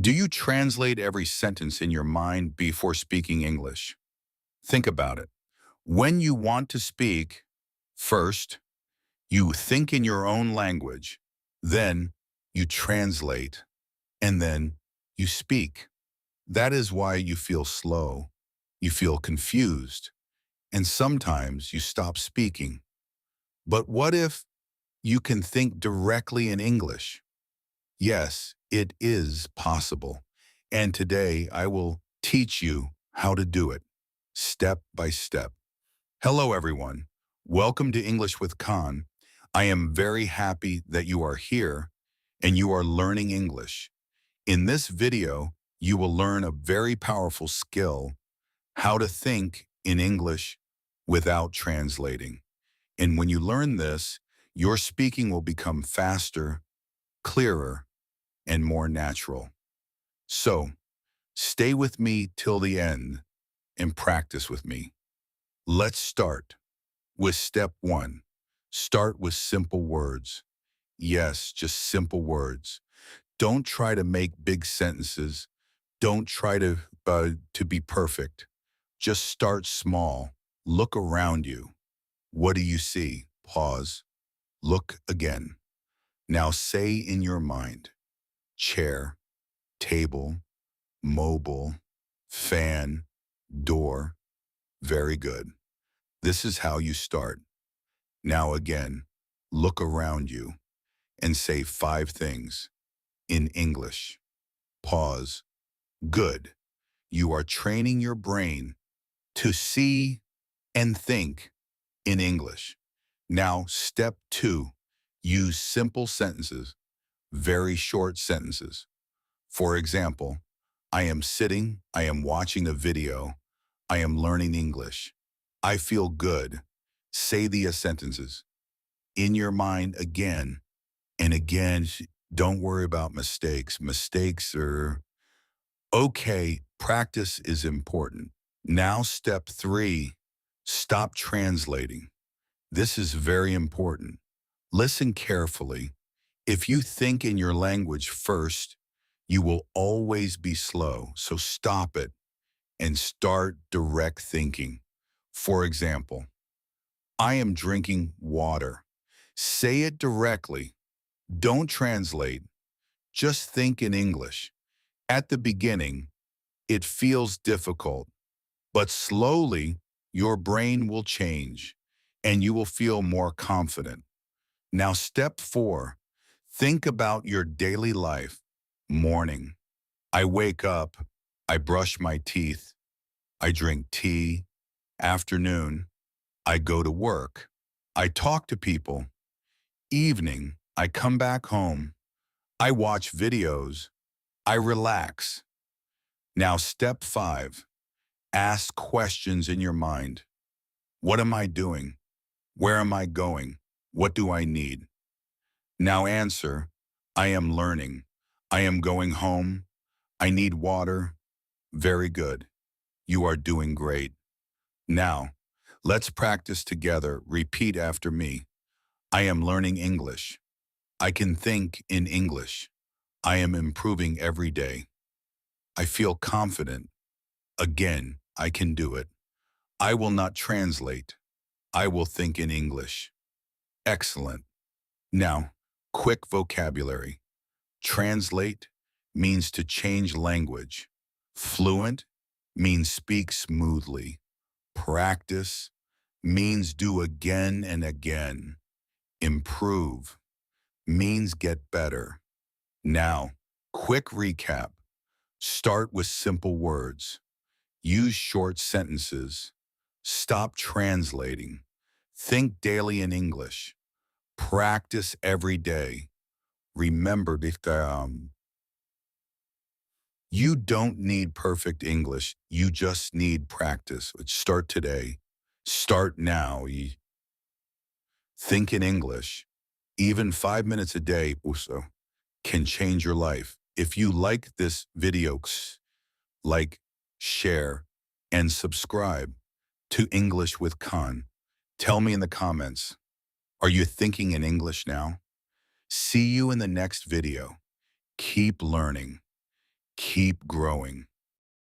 Do you translate every sentence in your mind before speaking English? Think about it. When you want to speak, first, you think in your own language, then you translate, and then you speak. That is why you feel slow, you feel confused, and sometimes you stop speaking. But what if you can think directly in English? Yes, it is possible. And today I will teach you how to do it, step by step. Hello, everyone. Welcome to English with Khan. I am very happy that you are here and you are learning English. In this video, you will learn a very powerful skill, how to think in English without translating. And when you learn this, your speaking will become faster, clearer, and more natural. So, stay with me till the end and practice with me. Let's start with step one. Start with simple words. Yes, just simple words. Don't try to make big sentences. Don't try to be perfect. Just start small. Look around you. What do you see? Pause. Look again. Now say in your mind, chair, table, mobile, fan, door. Very good. This is how you start. Now again, look around you and say 5 things in English. Pause. Good. You are training your brain to see and think in English. Now, step 2, use simple sentences, very short sentences. For example, I am sitting, I am watching a video, I am learning English. I feel good. Say the sentences in your mind again and again. Don't worry about mistakes. Mistakes are okay. Practice is important. Now, step 3, stop translating. This is very important. Listen carefully. If you think in your language first, you will always be slow. So stop it and start direct thinking. For example, I am drinking water. Say it directly. Don't translate. Just think in English. At the beginning, it feels difficult, but slowly your brain will change and you will feel more confident. Now, step 4, think about your daily life. Morning. I wake up. I brush my teeth. I drink tea. Afternoon. I go to work. I talk to people. Evening. I come back home. I watch videos. I relax. Now, step 5, ask questions in your mind. What am I doing? Where am I going? What do I need? Now answer, I am learning. I am going home. I need water. Very good. You are doing great. Now, let's practice together. Repeat after me. I am learning English. I can think in English. I am improving every day. I feel confident. Again, I can do it. I will not translate. I will think in English. Excellent. Now, quick vocabulary. Translate means to change language. Fluent means speak smoothly. Practice means do again and again. Improve means get better. Now, quick recap. Start with simple words. Use short sentences. Stop translating. Think daily in English. Practice every day. Remember that you don't need perfect English. You just need practice. Start today. Start now. Think in English. Even 5 minutes a day also can change your life. If you like this video, like, share, and subscribe to English with Khan. Tell me in the comments, are you thinking in English now? See you in the next video. Keep learning. keep growing.